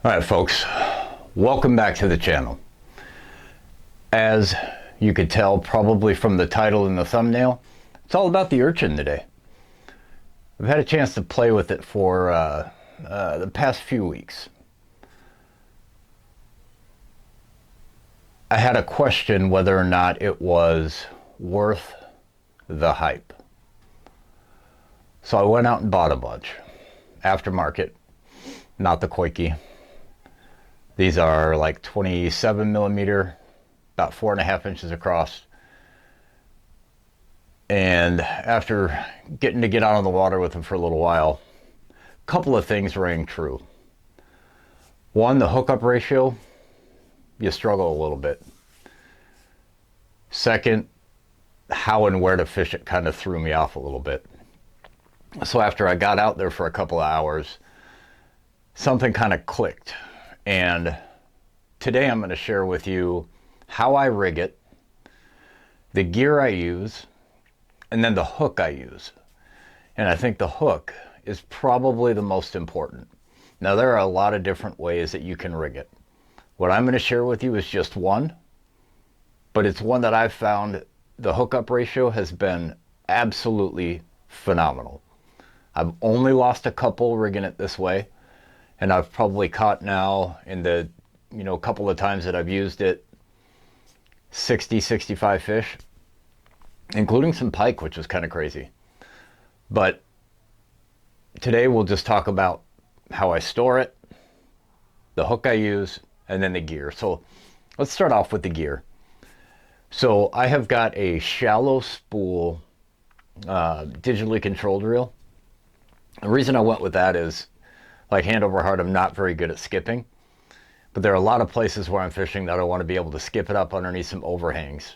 All right, folks, welcome back to the channel. As you could tell probably from the title and the thumbnail, it's all about the Urchin today. I've had a chance to play with it for the past few weeks. I had a question whether or not it was worth the hype. So I went out and bought a bunch. Aftermarket, not the Coike. These are like 27 millimeter, about 4.5 inches across. And after getting to get out on the water with them for a little while, a couple of things rang true. One, the hookup ratio, you struggle a little bit. Second, how and where to fish it kind of threw me off a little bit. So after I got out there for a couple of hours, something kind of clicked. And today I'm going to share with you how I rig it, the gear I use, and then the hook I use. And I think the hook is probably the most important. Now, there are a lot of different ways that you can rig it. What I'm going to share with you is just one, but it's one that I've found the hookup ratio has been absolutely phenomenal. I've only lost a couple rigging it this way, and I've probably caught now in the couple of times that I've used it 60-65 fish, including some pike, which was kind of crazy. But today we'll just talk about how I store it, the hook I use, and then the gear. So let's start off with the gear. So I have got a shallow spool digitally controlled reel. The reason I went with that is, like hand over heart, I'm not very good at skipping, but there are a lot of places where I'm fishing that I want to be able to skip it up underneath some overhangs.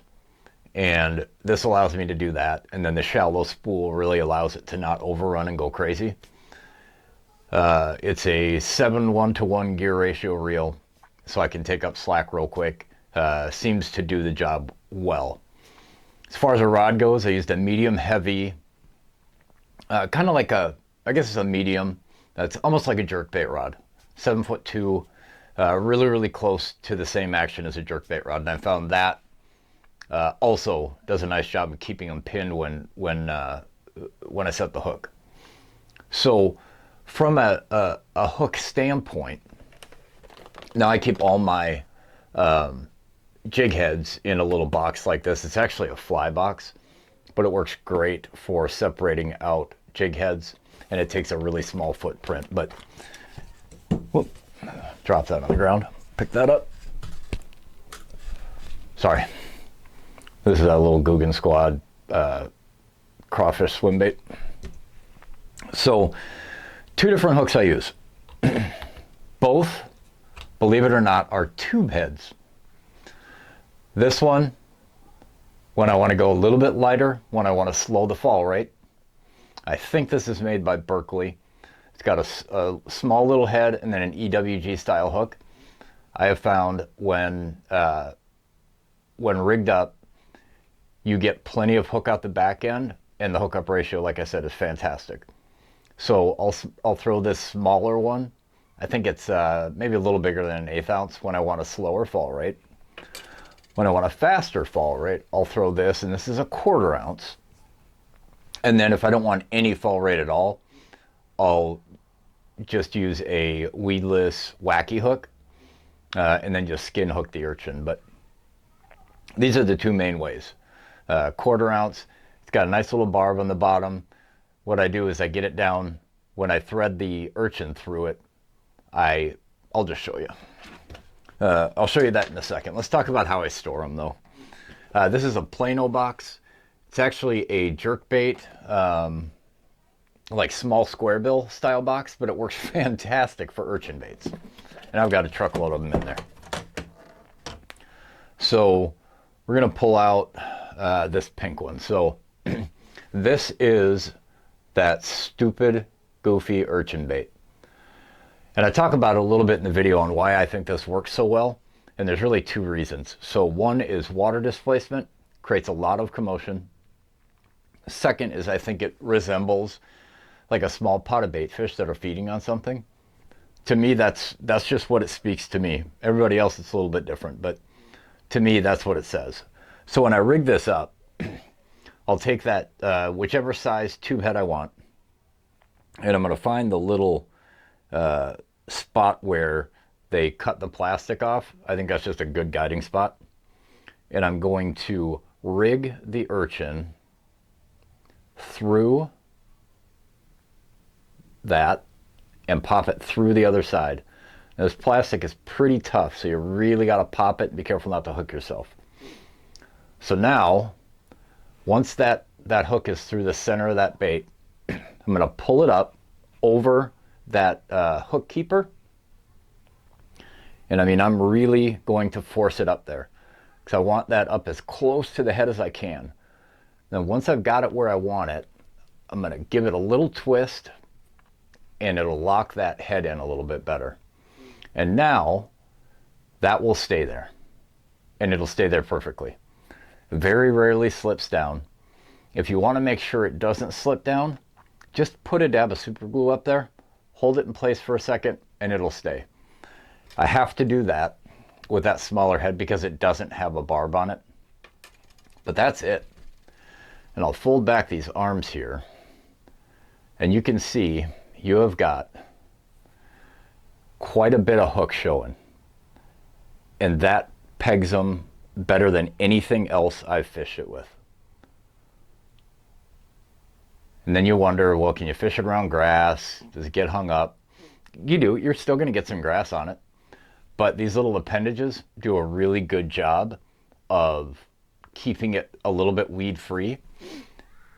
And this allows me to do that. And then the shallow spool really allows it to not overrun and go crazy. It's a 7:1-to-1 gear ratio reel, so I can take up slack real quick. Seems to do the job well. As far as a rod goes, I used a medium heavy, kind of like I guess it's a medium. That's almost like a jerkbait rod, 7'2", really close to the same action as a jerkbait rod. And I found that also does a nice job of keeping them pinned when I set the hook. So from a hook standpoint, now I keep all my jig heads in a little box like this. It's actually a fly box, but it works great for separating out jig heads, and it takes a really small footprint. But whoop, drop that on the ground, pick that up. Sorry. This is a little Guggen Squad crawfish swim bait. So, two different hooks I use. Both, believe it or not, are tube heads. This one, when I want to go a little bit lighter, when I want to slow the fall rate. I think this is made by Berkeley. It's got a small little head and then an EWG style hook. I have found when rigged up, you get plenty of hook out the back end, and the hookup ratio, like I said, is fantastic. So I'll throw this smaller one. I think it's maybe a little bigger than an 1/8 ounce when I want a slower fall rate. When I want a faster fall rate, I'll throw this, and this is a 1/4 ounce. And then if I don't want any fall rate at all, I'll just use a weedless wacky hook and then just skin hook the Urchin. But these are the two main ways. 1/4 ounce, it's got a nice little barb on the bottom. What I do is I get it down. When I thread the Urchin through it, I'll just show you. I'll show you that in a second. Let's talk about how I store them though. This is a Plano box. It's actually a jerkbait, like small square bill style box, but it works fantastic for Urchin baits. And I've got a truckload of them in there. So we're gonna pull out this pink one. So this is that stupid, goofy Urchin bait. And I talk about it a little bit in the video on why I think this works so well. And there's really two reasons. So one is water displacement, creates a lot of commotion. Second is I think it resembles like a small pot of bait fish that are feeding on something. To me, that's just what it speaks to me. Everybody else, it's a little bit different, but to me, that's what it says. So when I rig this up, I'll take that whichever size tube head I want, and I'm going to find the little spot where they cut the plastic off. I think that's just a good guiding spot. And I'm going to rig the Urchin through that and pop it through the other side. Now, this plastic is pretty tough, so you really got to pop it and be careful not to hook yourself. So now, once that hook is through the center of that bait, I'm going to pull it up over that hook keeper. And I mean, I'm really going to force it up there because I want that up as close to the head as I can. Then once I've got it where I want it, I'm going to give it a little twist and it'll lock that head in a little bit better. And now that will stay there, and it'll stay there perfectly. Very rarely slips down. If you want to make sure it doesn't slip down, just put a dab of super glue up there, hold it in place for a second, and it'll stay. I have to do that with that smaller head because it doesn't have a barb on it. But that's it. And I'll fold back these arms here, and you can see you have got quite a bit of hook showing, and that pegs them better than anything else I've fished it with. And then you wonder, well, can you fish it around grass? Does it get hung up? You do. You're still going to get some grass on it, but these little appendages do a really good job of keeping it a little bit weed free.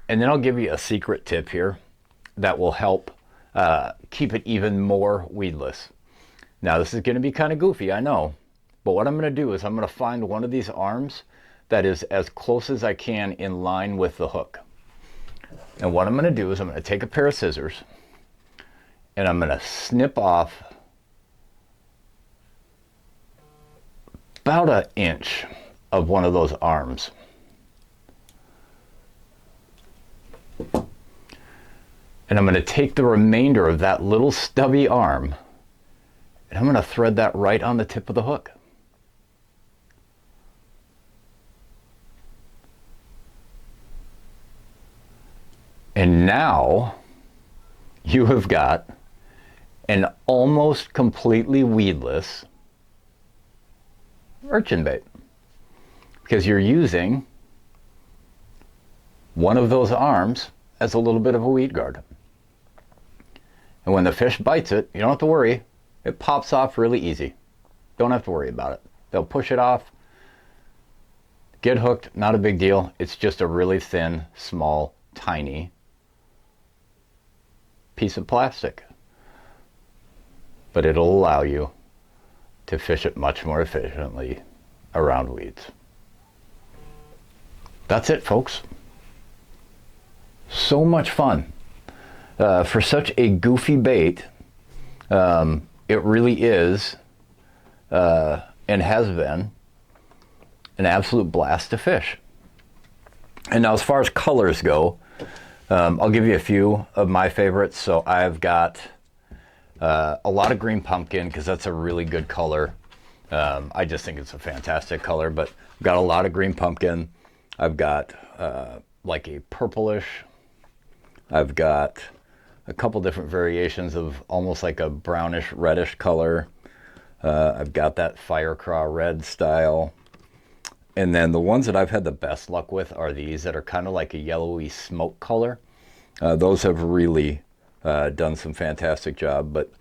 And then I'll give you a secret tip here that will help keep it even more weedless. Now, this is going to be kind of goofy, I know, but what I'm going to do is I'm going to find one of these arms that is as close as I can in line with the hook. And what I'm going to do is I'm going to take a pair of scissors and I'm going to snip off about an inch of one of those arms. And I'm going to take the remainder of that little stubby arm and I'm going to thread that right on the tip of the hook. And now you have got an almost completely weedless urchin bait because you're using one of those arms as a little bit of a weed guard. And when the fish bites it, you don't have to worry. It pops off really easy. Don't have to worry about it. They'll push it off, get hooked, not a big deal. It's just a really thin, small, tiny piece of plastic. But it'll allow you to fish it much more efficiently around weeds. That's it, folks. So much fun. For such a goofy bait, it really is, and has been, an absolute blast to fish. And now as far as colors go, I'll give you a few of my favorites. So I've got a lot of green pumpkin because that's a really good color. I just think it's a fantastic color, but I've got a lot of green pumpkin. I've got like a purplish. I've got a couple different variations of almost like a brownish reddish color. I've got that fire craw red style. And then the ones that I've had the best luck with are these that are kind of like a yellowy smoke color. Those have really done some fantastic job, but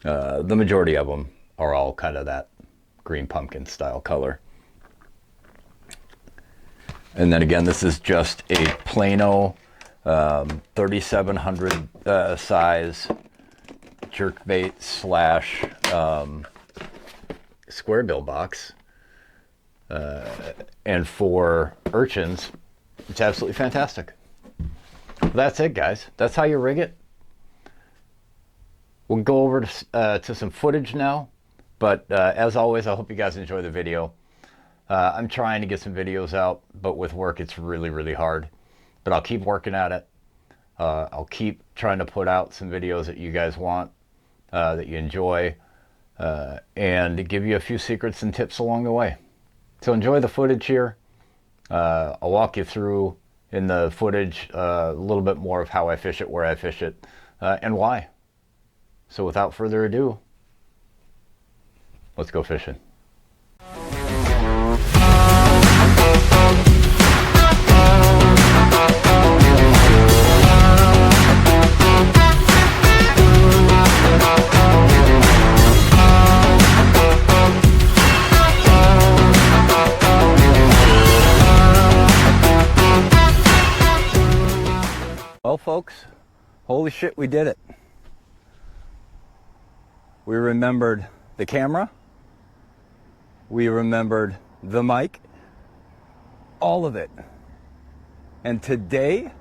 the majority of them are all kind of that green pumpkin style color. And then again, this is just a Plano 3700 size jerkbait slash square bill box. And for urchins, it's absolutely fantastic. That's it, guys. That's how you rig it. We'll go over to some footage now, but as always, I hope you guys enjoy the video. I'm trying to get some videos out, but with work, it's really, really hard. But I'll keep working at it. I'll keep trying to put out some videos that you guys want. that you enjoy, and give you a few secrets and tips along the way. So enjoy the footage here. I'll walk you through in the footage a little bit more of how I fish it, where I fish it, and why. So without further ado, let's go fishing. Well, folks, holy shit, we did it. We remembered the camera. We remembered the mic. All of it. And today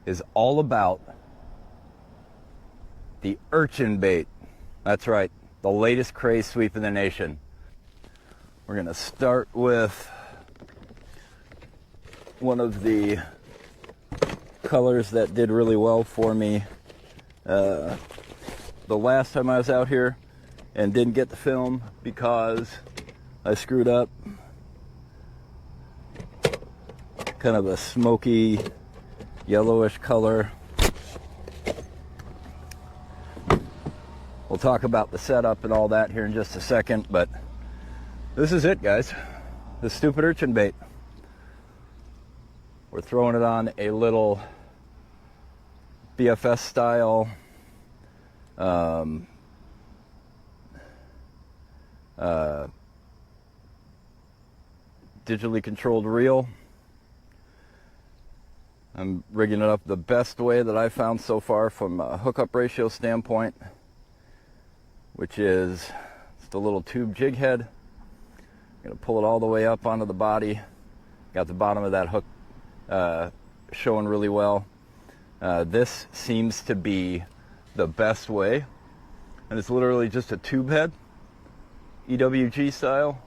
is all about the Urchin bait. That's right, the latest Craze sweep in the nation. We're gonna start with one of the colors that did really well for me the last time I was out here and didn't get the film because I screwed up. Kind of a smoky yellowish color. We'll talk about the setup and all that here in just a second, but this is it, guys. The stupid Urchin bait. We're throwing it on a little BFS style digitally controlled reel. I'm rigging it up the best way that I've found so far from a hookup ratio standpoint, which is just a little tube jig head. I'm going to pull it all the way up onto the body. Got the bottom of that hook showing really well. This seems to be the best way, and it's literally just a tube head, EWG style,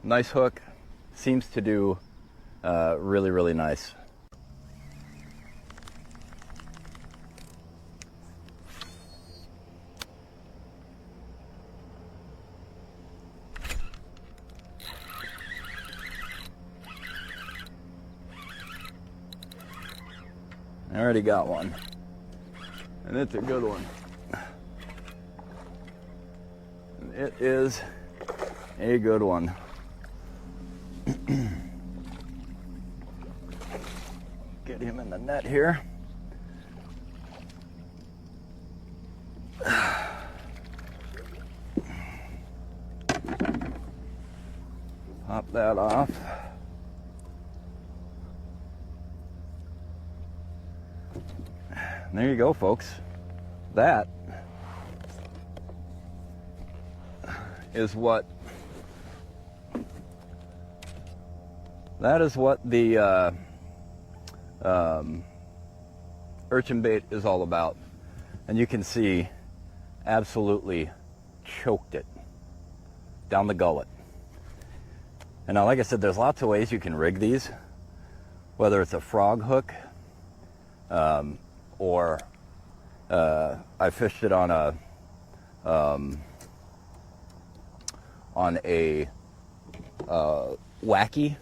nice hook, seems to do really, really nice. I already got one, and it's a good one. And it is a good one. Get him in the net here. Pop that off. And there you go, folks. That is what the Urchin bait is all about. And you can see, absolutely choked it down the gullet. And now, like I said, there's lots of ways you can rig these, whether it's a frog hook, or I fished it on a wacky,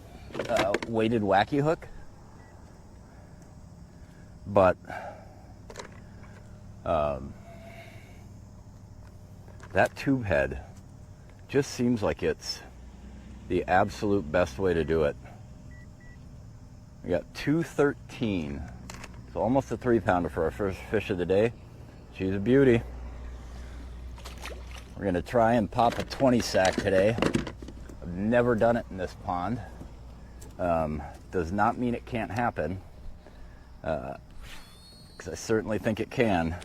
weighted wacky hook. But that tube head just seems like it's the absolute best way to do it. We got 213. So almost a 3-pounder for our first fish of the day. She's a beauty. We're gonna try and pop a 20 sack today. I've never done it in this pond. Does not mean it can't happen, because I certainly think it can.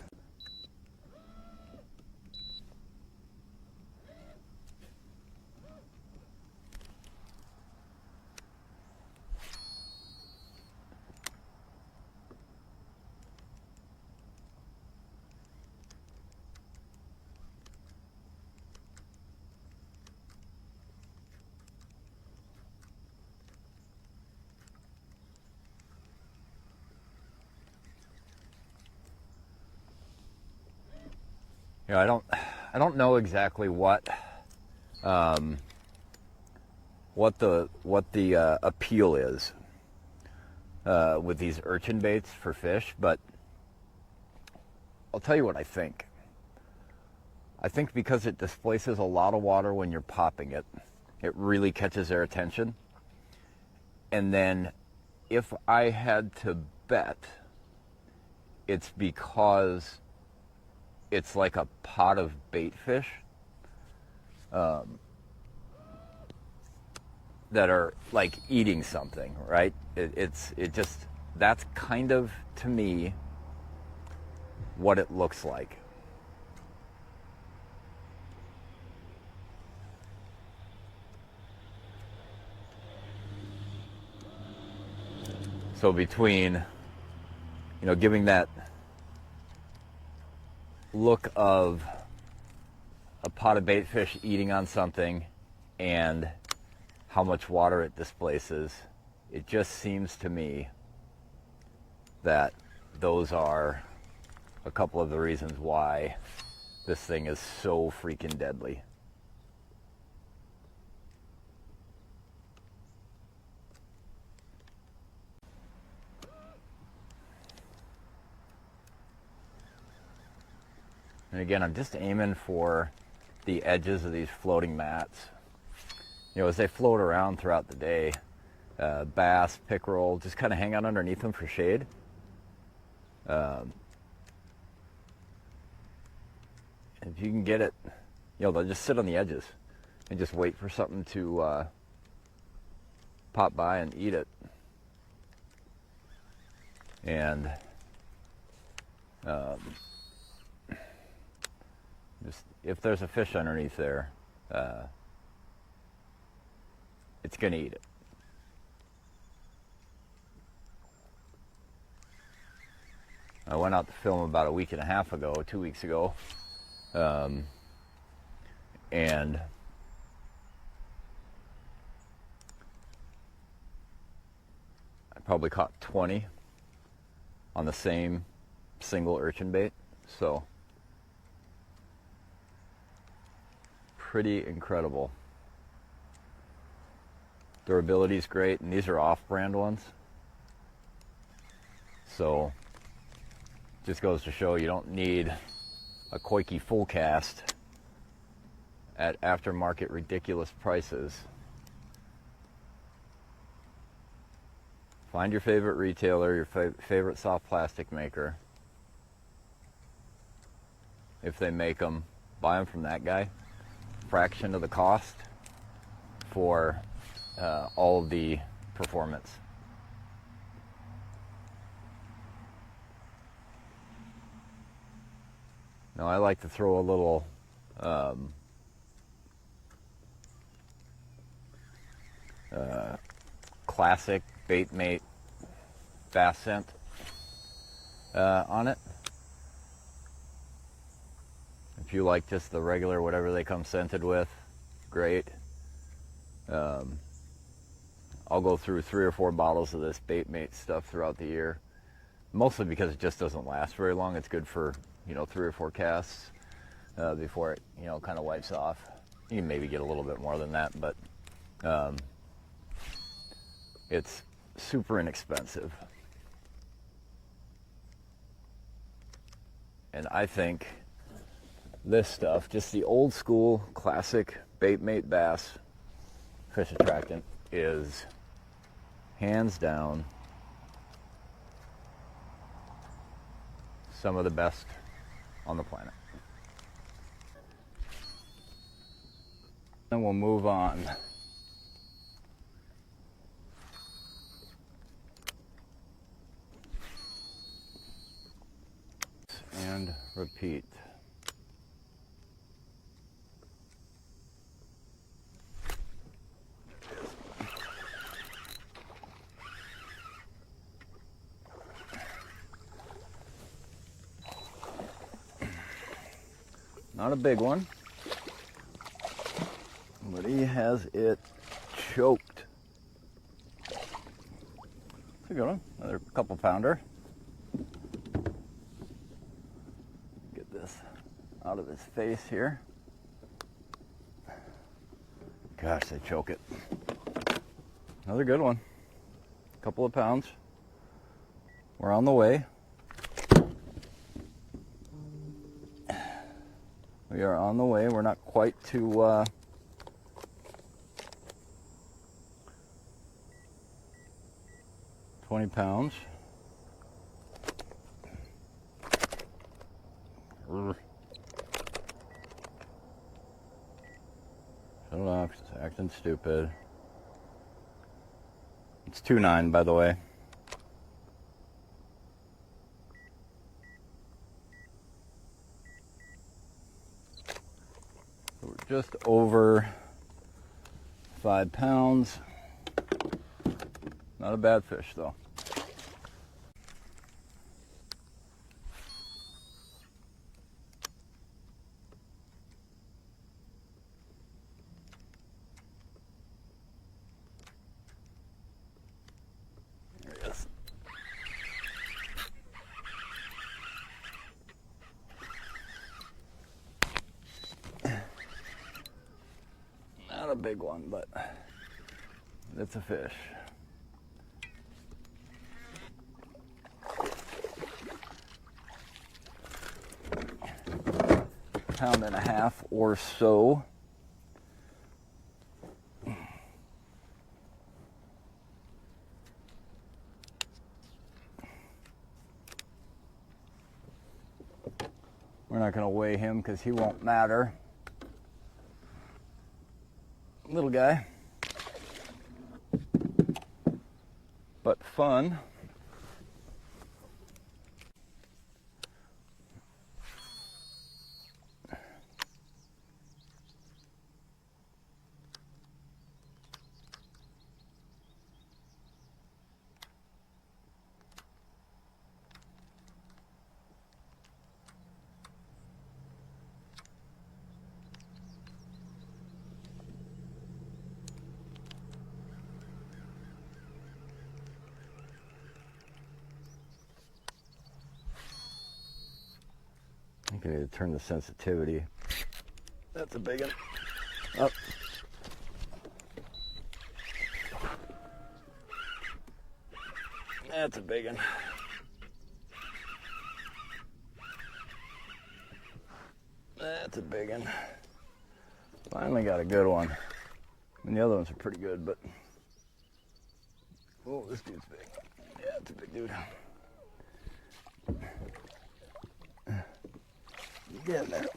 You know, I don't know exactly what the appeal is with these urchin baits for fish, but I'll tell you what I think. I think because it displaces a lot of water when you're popping it, it really catches their attention. And then if I had to bet, it's because it's like a pot of bait fish that are like eating something, right? It just, that's kind of, to me, what it looks like. So between, you know, giving that look of a pot of bait fish eating on something and how much water it displaces, it just seems to me that those are a couple of the reasons why this thing is so freaking deadly. And again, I'm just aiming for the edges of these floating mats. You know, as they float around throughout the day, bass, pickerel, just kind of hang out underneath them for shade. If you can get it, you know, they'll just sit on the edges and just wait for something to pop by and eat it. And just, if there's a fish underneath there, it's going to eat it. I went out to film about a week and a half ago, 2 weeks ago, and I probably caught 20 on the same single urchin bait. So pretty incredible. Durability is great, and these are off-brand ones. So just goes to show you don't need a Coike full cast at aftermarket ridiculous prices. Find your favorite retailer, your favorite soft plastic maker. If they make them, buy them from that guy. Fraction of the cost for all of the performance. Now I like to throw a little classic Baitmate bass scent on it. If you like just the regular whatever they come scented with, great. I'll go through 3 or 4 bottles of this Baitmate stuff throughout the year, mostly because it just doesn't last very long. It's good for, you know, 3 or 4 casts before it, you know, kind of wipes off. You can maybe get a little bit more than that, but it's super inexpensive. And I think this stuff, just the old school classic Baitmate bass fish attractant, is hands down some of the best on the planet. Then we'll move on. And repeat. Not a big one, but he has it choked. It's a good one, another couple pounder. Get this out of his face here. Gosh, they choke it. Another good one. A couple of pounds. We're on the way. We are on the way. We're not quite to 20 pounds. Shut it off, it's acting stupid. It's 2.9, by the way. So we're just over 5 pounds. Not a bad fish, though. Not a big one, but it's a fish. Pound and a half or so. We're not going to weigh him because he won't matter. Little guy, but fun. I think I need to turn the sensitivity. That's a big one. Oh. That's a big one. That's a big one. Finally got a good one. I mean, the other ones are pretty good, but... Oh, this dude's big. Yeah, it's a big dude. Get in there.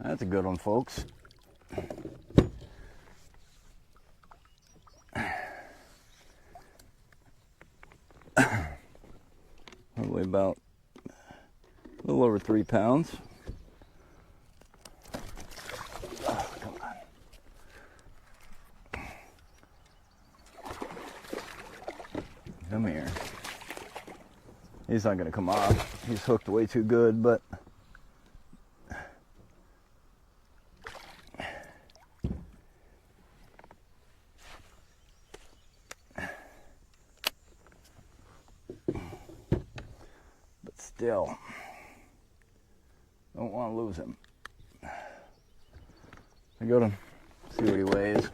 That's a good one, folks. Probably about a little over 3 pounds. Oh, come on. Come here. He's not going to come off. He's hooked way too good, but still don't want to lose him. I go to see what he weighs.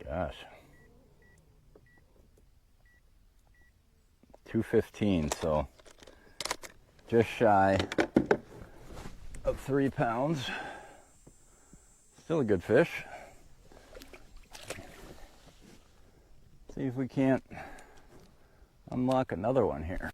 Gosh. 215, so just shy of 3 pounds. Still a good fish. See if we can't unlock another one here.